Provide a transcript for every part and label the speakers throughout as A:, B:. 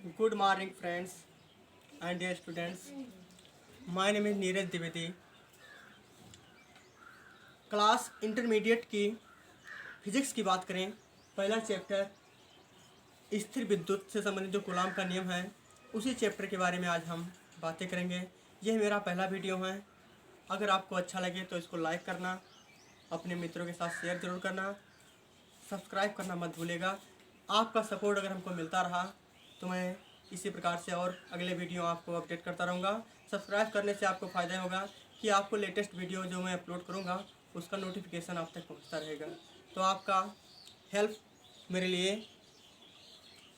A: Good morning, friends and dear students. My name is Neeraj Dwivedi. Class intermediate की physics की बात करें. पहला चैप्टर स्थिर विद्युत से संबंधित जो कूलाम का नियम है उसी चैप्टर के बारे में आज हम बातें करेंगे. यह मेरा पहला वीडियो है. अगर आपको अच्छा लगे तो इसको लाइक करना, अपने मित्रों के साथ शेयर ज़रूर करना, सब्सक्राइब करना मत भूलेगा. आपका सपोर्ट अगर हमको मिलता रहा तो मैं इसी प्रकार से और अगले वीडियो आपको अपडेट करता रहूँगा. सब्सक्राइब करने से आपको फ़ायदा होगा कि आपको लेटेस्ट वीडियो जो मैं अपलोड करूँगा उसका नोटिफिकेशन आप तक पहुँचता रहेगा. तो आपका हेल्प मेरे लिए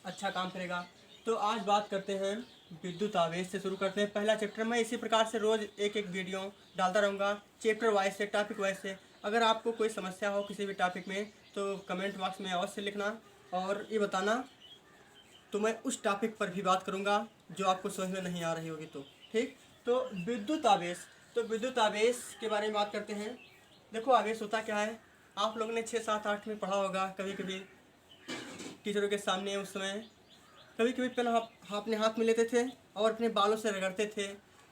A: अच्छा काम करेगा. तो आज बात करते हैं विद्युत आवेश से. शुरू करते हैं पहला चैप्टर. मैं इसी प्रकार से रोज़ एक एक वीडियो डालता रहूँगा, चैप्टर वाइज से, टॉपिक वाइज से. अगर आपको कोई समस्या हो किसी भी टॉपिक में तो कमेंट बॉक्स में अवश्य लिखना और ये बताना, तो मैं उस टॉपिक पर भी बात करूँगा जो आपको समझ में नहीं आ रही होगी. तो ठीक. तो विद्युत आवेश, तो विद्युत आवेश के बारे में बात करते हैं. देखो आवेश होता क्या है, आप लोगों ने 6, 7, 8 में पढ़ा होगा. कभी कभी टीचरों के सामने उस समय कभी कभी पेन अपने हाथ में लेते थे और अपने बालों से रगड़ते थे.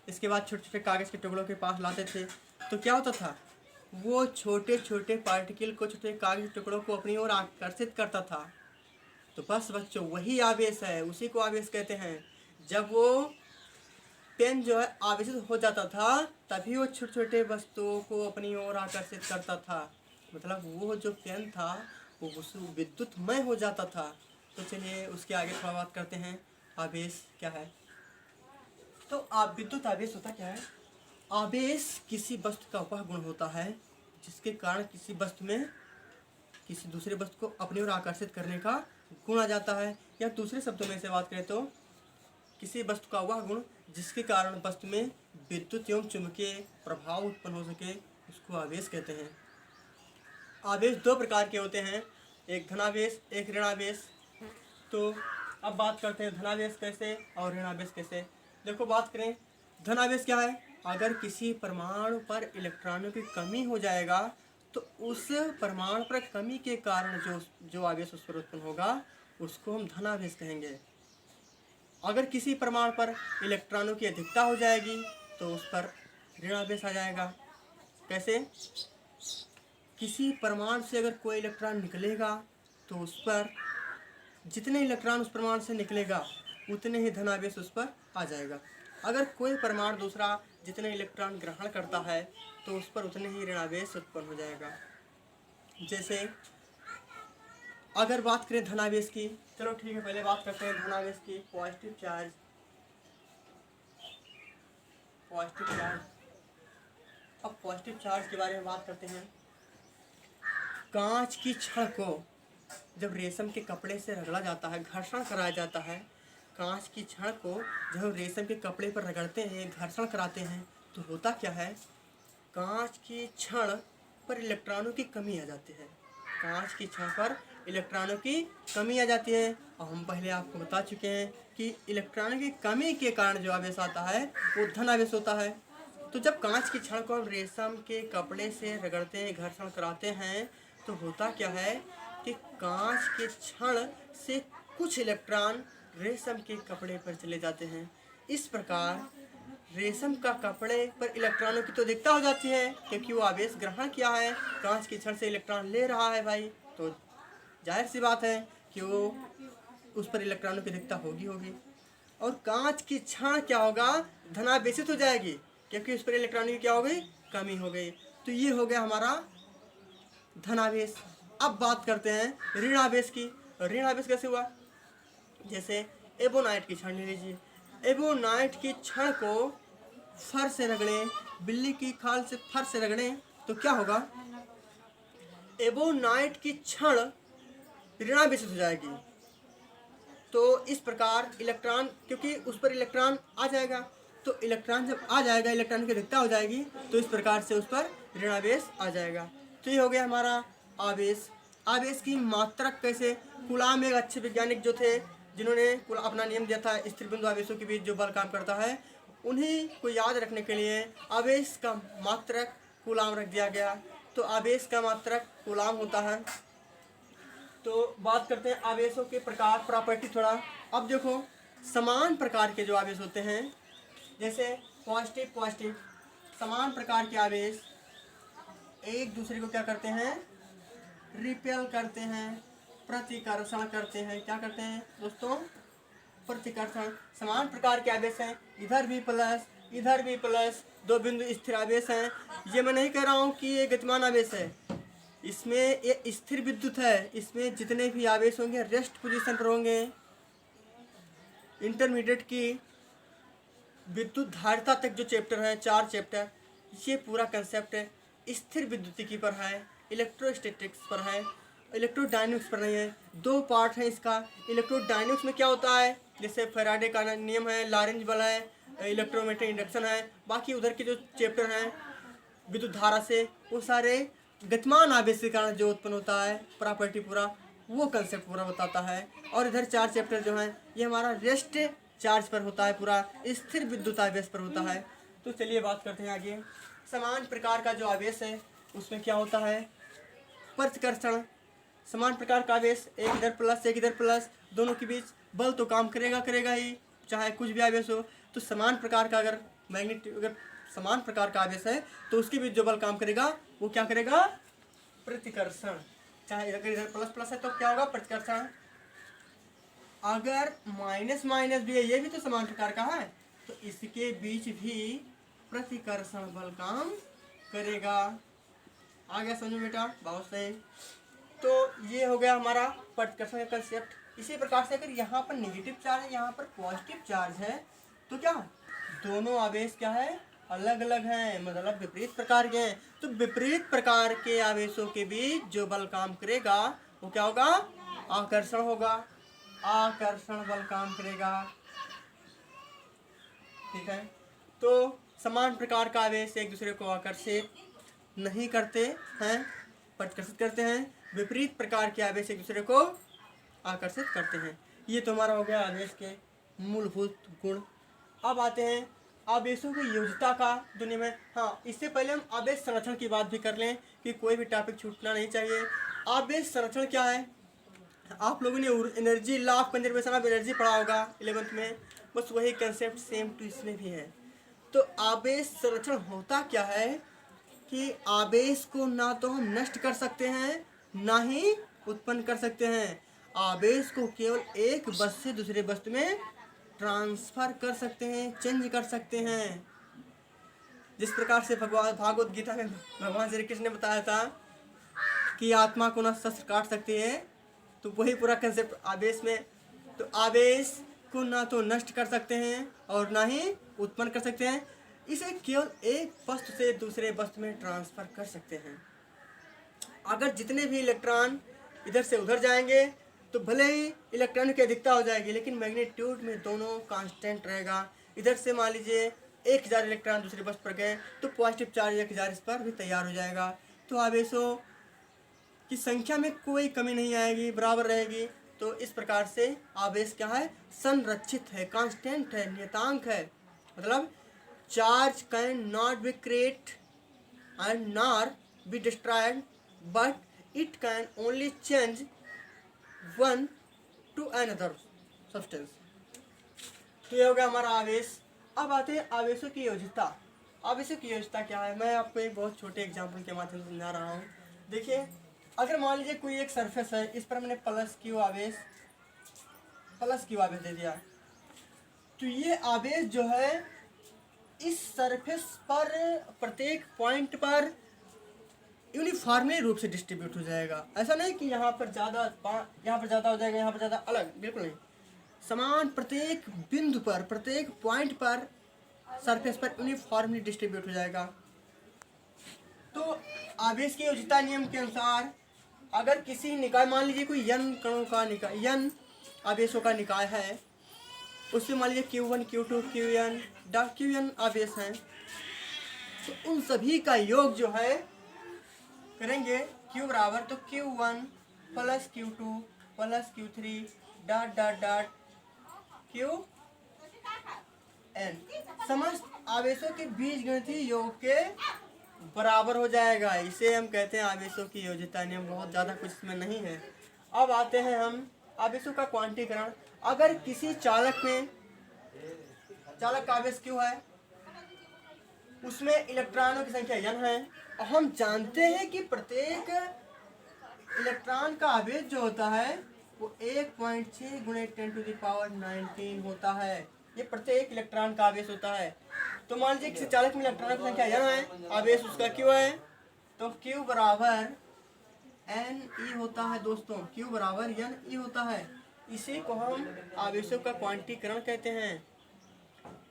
A: इसके बाद छोटे छोटे कागज़ के टुकड़ों के पास लाते थे. तो क्या होता था, वो छोटे छोटे पार्टिकल को, छोटे कागज के टुकड़ों को अपनी ओर आकर्षित करता था. तो बस बच्चों वही आवेश है, उसी को आवेश कहते हैं. जब वो पेन जो है आवेशित हो जाता था तभी वो छोटे छोटे वस्तुओं को अपनी ओर आकर्षित करता था. मतलब वो जो पेन था वो विद्युतमय हो जाता था. तो चलिए उसके आगे थोड़ा बात करते हैं. आवेश क्या है. तो आप विद्युत आवेश होता क्या है. आवेश किसी वस्तु का वह गुण होता है जिसके कारण किसी वस्तु में किसी दूसरे वस्तु को अपनी ओर आकर्षित करने का गुण आ जाता है. या दूसरे शब्दों में से बात करें तो किसी वस्तु का वह गुण जिसके कारण वस्तु में विद्युत एवं चुंबकीय प्रभाव उत्पन्न हो सके उसको आवेश कहते हैं. आवेश दो प्रकार के होते हैं, एक धनावेश, एक ऋणावेश. तो अब बात करते हैं धनावेश कैसे और ऋणावेश कैसे. देखो बात करें धनावेश क्या है. अगर किसी परमाणु पर इलेक्ट्रॉनों की कमी हो जाएगा तो उस परमाणु पर कमी के कारण जो जो आवेश उस पर उत्पन्न होगा उसको हम धनावेश कहेंगे. अगर किसी परमाणु पर इलेक्ट्रॉनों की अधिकता हो जाएगी तो उस पर ऋणावेश आ जाएगा. कैसे. किसी परमाणु से अगर कोई इलेक्ट्रॉन निकलेगा तो उस पर जितने इलेक्ट्रॉन उस परमाणु से निकलेगा उतने ही धनावेश उस पर आ जाएगा. अगर कोई परमाणु दूसरा जितने इलेक्ट्रॉन ग्रहण करता है तो उस पर उतने ही ऋणावेश उत्पन्न हो जाएगा. जैसे अगर बात करें धनावेश की, चलो ठीक है पहले बात करते हैं धनावेश की. Positive charge, positive charge. अब पॉजिटिव चार्ज के बारे में बात करते हैं. कांच की छड़ को जब रेशम के कपड़े से रगड़ा जाता है, घर्षण कराया जाता है, कांच की छड़ को जब रेशम के कपड़े पर रगड़ते हैं, घर्षण कराते हैं, तो होता क्या है, कांच की छड़ पर इलेक्ट्रॉनों की कमी आ जाती है. कांच की छड़ पर इलेक्ट्रॉनों की कमी आ जाती है. और हम पहले आपको बता चुके हैं कि इलेक्ट्रॉनों की कमी के कारण जो आवेश आता है वो धन आवेश होता है. तो जब कांच की छड़ को रेशम के कपड़े से रगड़ते हैं, घर्षण कराते हैं, तो होता क्या है कि कांच के छड़ से कुछ इलेक्ट्रॉन रेशम के कपड़े पर चले जाते हैं. इस प्रकार रेशम का कपड़े पर इलेक्ट्रॉनों की तो अधिकता हो जाती है क्योंकि वो आवेश ग्रहण किया है, कांच की छड़ से इलेक्ट्रॉन ले रहा है भाई. तो जाहिर सी बात है कि वो उस पर इलेक्ट्रॉनों की अधिकता होगी. और कांच की छड़ क्या होगा, धनावेशित हो जाएगी क्योंकि उस पर इलेक्ट्रॉनों की क्या हो गई, कमी हो गई. तो ये हो गया हमारा धनावेश. अब बात करते हैं ऋणावेश की. ऋणावेश कैसे हुआ. जैसे एबोनाइट की छड़ ले लीजिए. एबोनाइट की छड़ को फर से रगड़ें, बिल्ली की खाल से फर से रगड़ें, तो क्या होगा, एबोनाइट की छड़ ऋणावेशित हो जाएगी. तो इस प्रकार इलेक्ट्रॉन, क्योंकि उस पर इलेक्ट्रॉन आ जाएगा, तो इलेक्ट्रॉन जब आ जाएगा, इलेक्ट्रॉन की अधिकता हो जाएगी, तो इस प्रकार से उस पर ऋणावेश आ जाएगा. तो ये हो गया हमारा आवेश. आवेश की मात्रक कैसे. कूलाम एक अच्छे वैज्ञानिक जो थे जिन्होंने अपना नियम दिया था स्थिर बिंदु आवेशों के बीच जो बल काम करता है, उन्हीं को याद रखने के लिए आवेश का मात्रक कूलाम रख दिया गया. तो आवेश का मात्रक कूलाम होता है. तो बात करते हैं आवेशों के प्रकार, प्रॉपर्टी थोड़ा. अब देखो समान प्रकार के जो आवेश होते हैं, जैसे पॉजिटिव पॉजिटिव, समान प्रकार के आवेश एक दूसरे को क्या करते हैं, रिपेल करते हैं, प्रतिकर्षण करते हैं। क्या करते हैं दोस्तों, प्रतिकर्षण। समान प्रकार के आवेश हैं, इधर भी प्लस इधर भी प्लस, दो बिंदु स्थिर आवेश हैं। ये मैं नहीं कह रहा हूँ कि ये गतिमान आवेश है, इसमें ये स्थिर विद्युत है। इसमें जितने भी आवेश होंगे रेस्ट पोजीशन पर होंगे। इंटरमीडिएट की विद्युत धारिता तक जो चैप्टर है, 4 चैप्टर, ये पूरा कंसेप्ट है स्थिर विद्युतिकी पर है, इलेक्ट्रोस्टैटिक्स पर है, इलेक्ट्रोडायनेमिक्स पर नहीं है। 2 पार्ट है इसका। इलेक्ट्रोडायनेमिक्स में क्या होता है, जैसे फैराडे का नियम है, लॉरेंज बल है, इलेक्ट्रोमैग्नेटिक इंडक्शन है। बाकी उधर के जो चैप्टर हैं विद्युत धारा से, वो सारे गतिमान आवेश के कारण जो उत्पन्न होता है प्रॉपर्टी, पूरा वो कंसेप्ट पूरा बताता है। और इधर 4 चैप्टर जो हैं ये हमारा रेस्ट चार्ज पर होता है, पूरा स्थिर विद्युत आवेश पर होता है। तो चलिए बात करते हैं आगे। समान प्रकार का जो आवेश है उसमें क्या होता है, प्रतिकर्षण। समान प्रकार का आवेश, एक इधर प्लस एक इधर प्लस, दोनों के बीच बल तो काम करेगा ही, चाहे कुछ भी आवेश हो। तो समान प्रकार का अगर अगर समान प्रकार का आवेश है तो उसके बीच जो बल काम करेगा वो क्या करेगा, प्रतिकर्षण। चाहे अगर इधर प्लस प्लस है तो क्या होगा, प्रतिकर्षण। अगर माइनस माइनस भी है, ये भी तो समान प्रकार का है, तो इसके बीच भी प्रतिकर्षण बल काम करेगा। आ गया समझो बेटा, बहुत सही। तो ये हो गया हमारा प्रतिकर्षण का कंसेप्ट। इसी प्रकार से अगर यहाँ पर नेगेटिव चार्ज है, यहाँ पर पॉजिटिव चार्ज है, तो क्या दोनों आवेश क्या है, अलग अलग हैं, मतलब विपरीत प्रकार के हैं। तो विपरीत प्रकार के आवेशों के बीच जो बल काम करेगा वो क्या होगा, आकर्षण होगा। आकर्षण बल काम करेगा, ठीक है। तो समान प्रकार का आवेश एक दूसरे को आकर्षित नहीं करते हैं, प्रतिकर्षित करते हैं। विपरीत प्रकार के आवेश एक दूसरे को आकर्षित करते हैं। ये तो हमारा हो गया आवेश के मूलभूत गुण। अब आते हैं आवेशों की योज्यता का दुनिया में। हाँ, इससे पहले हम आवेश संरक्षण की बात भी कर लें कि कोई भी टॉपिक छूटना नहीं चाहिए। आवेश संरक्षण क्या है, आप लोगों ने energy, law of conservation of energy पढ़ा होगा 11th में, बस वही कंसेप्ट सेम टू इसमें भी है। तो आवेश संरक्षण होता क्या है कि आवेश को ना तो हम नष्ट कर सकते हैं ना ही उत्पन्न कर सकते हैं। आवेश को केवल एक वस्तु से दूसरे वस्तु में ट्रांसफर कर सकते हैं, चेंज कर सकते हैं। जिस प्रकार से भागवत गीता में भगवान श्री कृष्ण ने बताया था कि आत्मा को न शस्त्र काट सकती है, तो वही पूरा कंसेप्ट आवेश में। तो आवेश को ना तो नष्ट कर सकते हैं और ना ही उत्पन्न कर सकते हैं, इसे केवल एक वस्तु से दूसरे वस्तु में ट्रांसफर कर सकते हैं। अगर जितने भी इलेक्ट्रॉन इधर से उधर जाएंगे तो भले ही इलेक्ट्रॉन की अधिकता हो जाएगी, लेकिन मैग्नीट्यूड में दोनों कांस्टेंट रहेगा। इधर से मान लीजिए 1000 इलेक्ट्रॉन दूसरी वस्तु पर गए तो पॉजिटिव चार्ज 1000 इस पर भी तैयार हो जाएगा। तो आवेशों की संख्या में कोई कमी नहीं आएगी, बराबर रहेगी। तो इस प्रकार से आवेश क्या है, संरक्षित है, कांस्टेंट है, नियतांक है। मतलब charge can not be create and nor be destroyed, but it can only change one two another substance. तो ये हो गया हमारा आवेश। अब आते हैं आवेशों की योज्यता। आवेशों की योज्यता क्या है, मैं आपको एक बहुत छोटे एग्जाम्पल के माध्यम से समझा रहा हूँ। देखिए, अगर मान लीजिए कोई एक सरफेस है, इस पर मैंने प्लस क्यू आवेश दे दिया, तो ये आवेश जो है इस सरफेस पर प्रत्येक पॉइंट पर यूनिफॉर्मली रूप से डिस्ट्रीब्यूट हो जाएगा। ऐसा नहीं कि यहाँ पर ज़्यादा हो जाएगा, यहाँ पर ज़्यादा अलग, बिल्कुल नहीं। समान प्रत्येक बिंदु पर, प्रत्येक पॉइंट पर सरफेस पर यूनिफॉर्मली डिस्ट्रीब्यूट हो जाएगा। तो आवेश की योज्यता नियम के अनुसार अगर किसी निकाय, मान लीजिए कोई n कणों का निकाय, n आवेशों का निकाय है, उसमें मान लीजिए Q1 Q2 Qn आवेश हैं, तो उन सभी का योग जो है करेंगे Q बराबर, तो Q1 plus Q2 plus Q3 dot dot dot Qn समस्त आवेशों के बीजगणितीय योग के बराबर हो जाएगा। इसे हम कहते हैं आवेशों की योज्यता नियम। बहुत ज़्यादा कुछ इसमें नहीं है। अब आते हैं हम आवेशों का क्वांटीकरण। अगर किसी चालक का आवेश Q है, उसमें इलेक्ट्रॉनों की संख्या n है, और हम जानते हैं कि प्रत्येक इलेक्ट्रॉन का आवेश जो होता है वो 1.6 गुणे 10⁻19 होता है। ये प्रत्येक इलेक्ट्रॉन का आवेश होता है। तो मान लीजिए किसी चालक में इलेक्ट्रॉनों की संख्या n है, आवेश उसका Q है, तो Q बराबर NE होता है दोस्तों, Q बराबर NE होता है। इसी को हम आवेशों का क्वांटीकरण कहते हैं।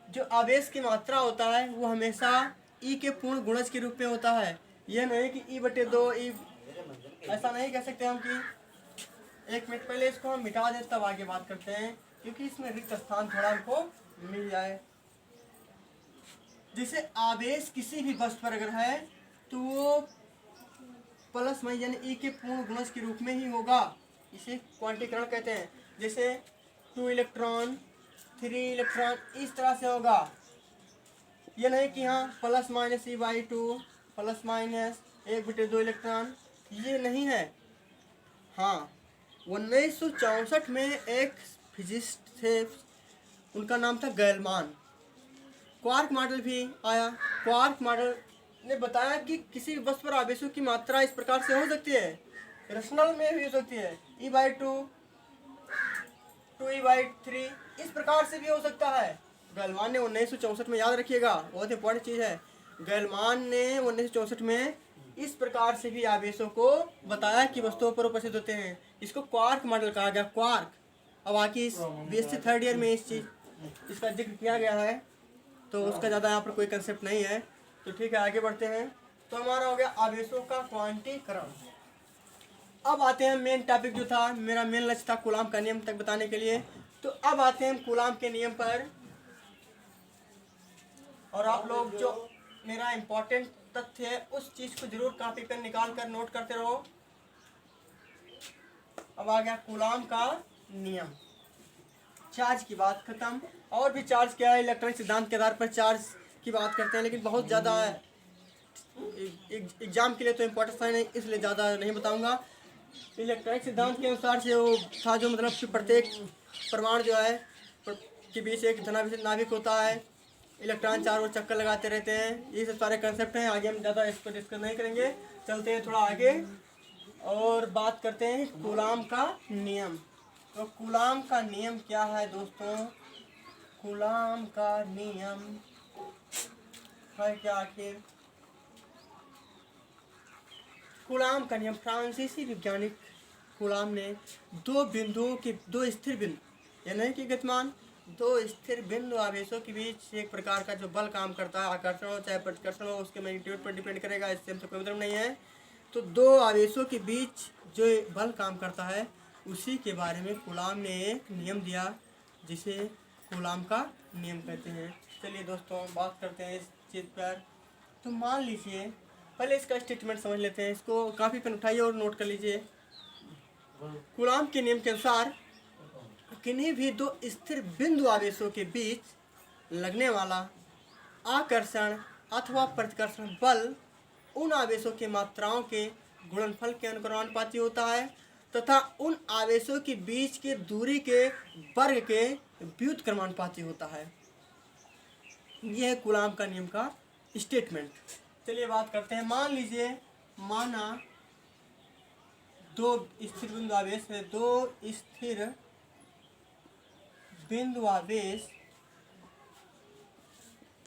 A: जो आवेश की मात्रा होता है वो हमेशा E के पूर्ण गुणज के रूप में होता है। यह नहीं कि E/2 E, ऐसा नहीं कह सकते हम कि। एक मिनट पहले इसको हम मिटा दें तब आगे बात करते हैं, क्योंकि इसमें रिक्त स्थान थोड़ा हमको मिल जाए। जैसे आवेश किसी भी वस्तु पर अगर है तो वो प्लस माइनस यानी E के पूर्ण गुणज के रूप में ही होगा। इसे क्वांटीकरण कहते हैं। जैसे 2 इलेक्ट्रॉन 3 इलेक्ट्रॉन इस तरह से होगा। ये नहीं कि हाँ plus minus E/2 plus minus 1/2 electron, ये नहीं है। हाँ 1964 में एक फिजिस्ट थे, उनका नाम था गैलमान। क्वार्क मॉडल भी आया। क्वार्क मॉडल ने बताया कि किसी वस्तु पर आवेशों की मात्रा इस प्रकार से हो सकती है, रैशनल में भी हो सकती है, E/2 2E/3 इस प्रकार से भी हो सकता है। गैलमान ने 1964 में, याद रखिएगा बहुत इंपॉर्टेंट चीज़ है, गैलमान ने 1964 में इस प्रकार से भी आवेशों को बताया कि वस्तुओं पर उपस्थित होते हैं। इसको क्वार्क मॉडल कहा गया, क्वार्क। अब बाकी BSc थर्ड ईयर में इसका जिक्र किया गया है, तो उसका ज़्यादा यहाँ पर कोई कंसेप्ट नहीं है। तो ठीक है, आगे बढ़ते हैं। तो हमारा हो गया आवेशों का क्वांटीकरण। अब आते हैं मेन टॉपिक जो था, मेरा मेन लक्ष्य था कूलाम का नियम तक बताने के लिए। तो अब आते हैं कूलाम के नियम पर, और आप लोग जो मेरा इम्पोर्टेंट तथ्य है उस चीज़ को जरूर कॉपी पेन निकाल कर नोट करते रहो। अब आ गया कूलाम का नियम। चार्ज की बात खत्म। और भी चार्ज क्या है, इलेक्ट्रॉनिक सिद्धांत के आधार पर चार्ज की बात करते हैं, लेकिन बहुत ज़्यादा एग्जाम के लिए तो इम्पोर्टेंस है नहीं, इसलिए ज़्यादा नहीं बताऊंगा। इलेक्ट्रॉनिक सिद्धांत के अनुसार से वो था जो मतलब कि प्रत्येक परमाणु जो है के बीच एक धनाभिषेक नाभिक होता है, इलेक्ट्रॉन चारों ओर चक्कर लगाते रहते हैं। ये सब सारे कंसेप्ट हैं, आगे हम ज़्यादा इस पर डिस्कस नहीं करेंगे। चलते हैं थोड़ा आगे और बात करते हैं कूलाम का नियम। तो कूलाम का नियम क्या है दोस्तों? कूलाम का नियम है क्या आखिर? कूलाम का नियम, फ्रांसीसी वैज्ञानिक कूलाम ने दो बिंदुओं के, दो स्थिर बिंदु यानी कि गतिमान दो स्थिर बिंदु आवेशों के बीच एक प्रकार का जो बल काम करता है, आकर्षण हो चाहे प्रतिकर्षण हो, उसके मैग्नीट्यूड पर डिपेंड करेगा, इससे हमसे कोई मतलब नहीं है। तो दो आवेशों के बीच जो बल काम करता है उसी के बारे में कूलाम ने एक नियम दिया, जिसे कूलाम का नियम कहते हैं। चलिए दोस्तों बात करते हैं इस चीज़ पर। तो मान लीजिए, पहले इसका स्टेटमेंट समझ लेते हैं, इसको काफ़ी पेन उठाइए और नोट कर लीजिए। कूलाम के नियम के अनुसार किन्हीं भी दो स्थिर बिंदु आवेशों के बीच लगने वाला आकर्षण अथवा प्रतिकर्षण बल उन आवेशों की मात्राओं के गुणनफल के अनुक्रमानुपाती होता है तथा उन आवेशों के बीच के दूरी के वर्ग के व्युत्क्रमानुपाती होता है। यह है कूलाम का नियम का स्टेटमेंट। चलिए बात करते हैं। मान लीजिए, माना दो स्थिर बिंदु आवेश है, दो स्थिर बिंदु आवेश,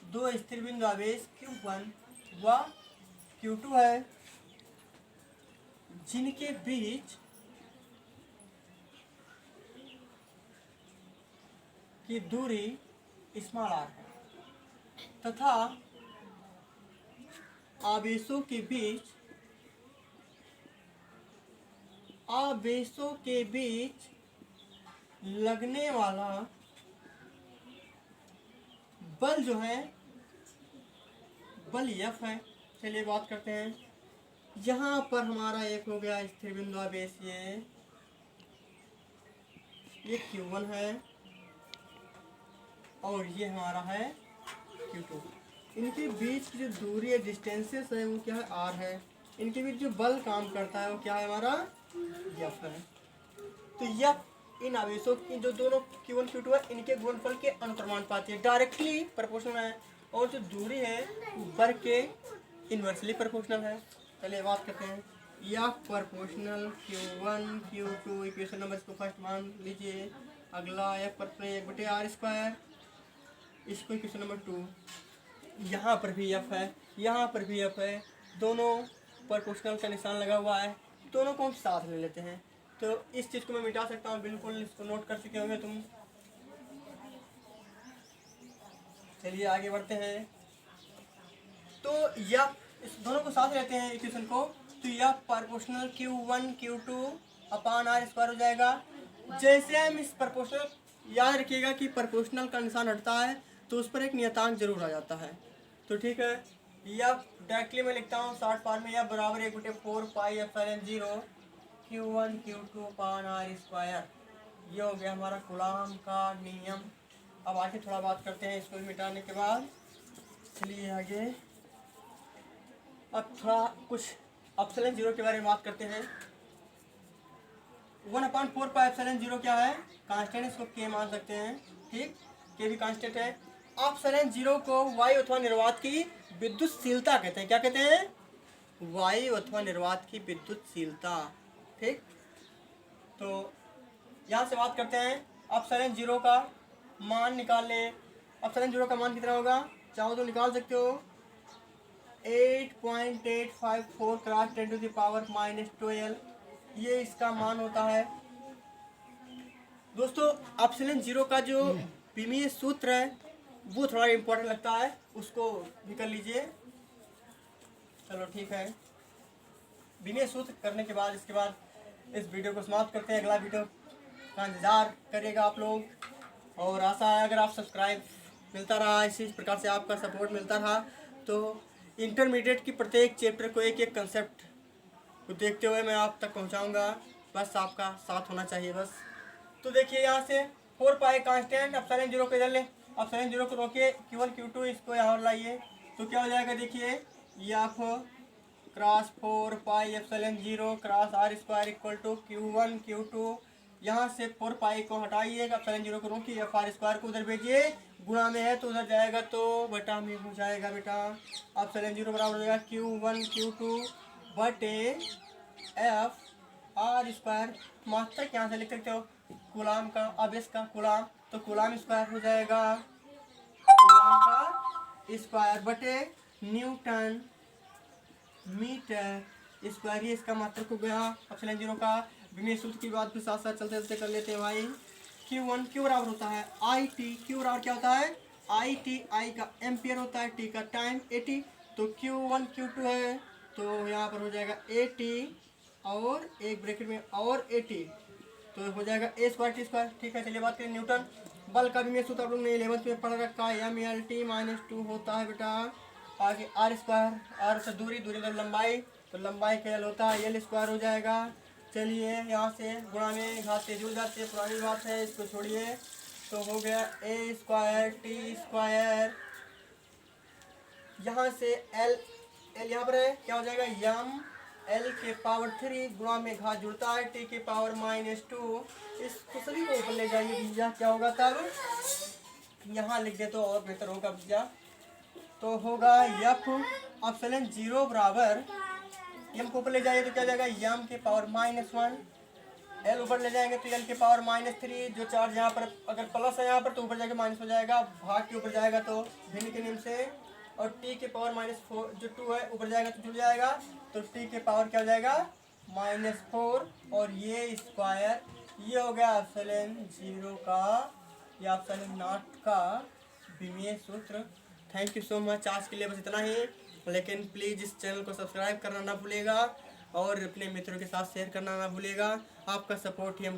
A: दो स्थिर बिंदु आवेश Q1 व Q2 है, जिनके बीच की दूरी स्मॉल r है तथा आवेशों के बीच लगने वाला बल जो है बल F है। चलिए बात करते हैं। यहाँ पर हमारा एक हो गया स्थिर बिंदु आवेश, ये Q1 है और ये हमारा है Q2। इनके बीच की जो दूरी है, डिस्टेंसेस है, वो क्या है? R है। इनके बीच जो बल काम करता है वो क्या है? हमारा F है। तो F इन आवेशों की जो दोनों Q1 Q2 है इनके गुणनफल के अनुक्रमानुपाती है, डायरेक्टली प्रोपोर्शनल है, और जो दूरी है वर्ग के इन्वर्सली प्रोपोर्शनल है। चलिए बात करते हैं या proportional Q1 Q2 equation number इसको फर्स्ट मान लीजिए। अगला F पर 1/r², इसको इक्वेशन नंबर 2। यहाँ पर भी F है, यहाँ पर भी F है, दोनों प्रोपोर्शनल का निशान लगा हुआ है, दोनों को हम साथ ले लेते हैं। तो इस चीज़ को मैं मिटा सकता हूँ, बिल्कुल इसको नोट कर चुके होंगे तुम। चलिए आगे बढ़ते हैं। तो यह इस दोनों को साथ लेते हैं इक्वेशन को, तो यह प्रोपोर्शनल Q1 Q2 अपान r² हो जाएगा। जैसे हम इस प्रोपोर्शनल, याद रखिएगा कि प्रोपोर्शनल का निशान हटता है तो उस पर एक नियतांक जरूर आ जाता है। तो ठीक है, यह डायरेक्टली मैं लिखता हूँ शॉर्ट फॉर्म में, यह बराबर 1/4πε0 Q1 Q2 अपान r²। ये हो गया हमारा कूलॉम का नियम। अब आगे थोड़ा बात करते हैं इसको मिटाने के बाद। चलिए आगे अब थोड़ा कुछ ε0 के बारे में बात करते हैं। 1/4πε0 क्या है? कांस्टेंट, इसको के मान सकते हैं, ठीक, के भी कांस्टेंट है। ε0 को वायु अथवा निर्वात की विद्युतशीलता कहते हैं। क्या कहते हैं? वायु अथवा निर्वात की विद्युतशीलता, ठीक। तो यहाँ से बात करते हैं ε0 का मान निकाल ले। ε0 का मान कितना होगा? चाहो तो निकाल सकते हो, 8.854 क्रॉस 10⁻⁻12, ये इसका मान होता है। दोस्तों ε0 का जो विमीय सूत्र है वो थोड़ा इम्पोर्टेंट लगता है, उसको भी कर लीजिए। चलो ठीक है, विमीय सूत्र करने के बाद इसके बाद इस वीडियो को समाप्त करते हैं। अगला वीडियो का इंतजार करेगा आप लोग, और आशा है अगर आप सब्सक्राइब मिलता रहा, इसी प्रकार से आपका सपोर्ट मिलता रहा, तो इंटरमीडिएट की प्रत्येक चैप्टर को एक एक कंसेप्ट को देखते हुए मैं आप तक पहुंचाऊंगा। बस आपका साथ होना चाहिए बस। तो देखिए यहाँ से 4π कांस्टेंट, ε0 को इधर ले, ε0 को रोके, Q1 Q2 इसको यहाँ लाइए, तो क्या हो जाएगा? देखिए F cross 4πε0 cross r² equal to Q1 Q2। यहाँ से 4π को हटाइए, ε0 को रोकिए, FR² को उधर भेजिए, गुणा में है तो उधर जाएगा तो बटा में हो जाएगा बेटा। ε0 बराबर हो जाएगा Q1 Q2 बटे FR²। मात्रक यहाँ से लिख सकते हो कूलॉम का, आवेश का कूलॉम, तो कूलॉम स्क्वायर हो जाएगा, कूलॉम का स्क्वायर बटे न्यूटन मीटर स्क्वायर, ये इसका मात्रक हो गया ε0 का। विमीय सूत्र की बात भी साथ साथ चलते चलते कर लेते हैं भाई। Q1 Q बराबर होता है IT, Q बराबर क्या होता है? IT, I का एम्पियर होता है, T का टाइम, AT, तो Q1 Q2 है तो यहाँ पर हो जाएगा AT और एक ब्रैकेट में और AT, तो हो जाएगा A² T², ठीक है। चलिए बात करें न्यूटन बल का विमीय सूत्र, आप लोग ने 11th में पढ़ रखा है, mLT-2 होता है बेटा। आगे r², r से दूरी, दूरी तो लंबाई, तो लंबाई का L होता है, L² हो जाएगा। चलिए यहाँ से गुणा में घात से जुड़ जाते हैं, पुरानी बात है, इसको छोड़िए, तो हो गया A² T²। यहाँ से L यहाँ पर है, क्या हो जाएगा? L के पावर 3 गुणा में घात जुड़ता है, T के पावर -2, इसको सभी को ऊपर ले जाइए भैया, क्या होगा तब? यहाँ लिख दे तो और बेहतर होगा भैया। तो होगा F0 बराबर, m को ऊपर ले जाइए तो क्या जाएगा? m के पावर -1, l ऊपर ले जाएंगे तो l के पावर -3, जो चार्ज यहाँ पर अगर प्लस है यहाँ पर तो ऊपर जाके माइनस हो जाएगा, भाग के ऊपर जाएगा तो भिन्न के नियम से, और t के पावर -4 जो 2 है ऊपर जाएगा तो जुड़ जाएगा, तो t के पावर क्या हो जाएगा? -4, और ये स्क्वायर, ये हो गया ε0 का या ε0 का विमीय सूत्र। थैंक यू सो मच, आज के लिए बस इतना ही, लेकिन प्लीज़ इस चैनल को सब्सक्राइब करना ना भूलिएगा और अपने मित्रों के साथ शेयर करना ना भूलिएगा। आपका सपोर्ट ही हमको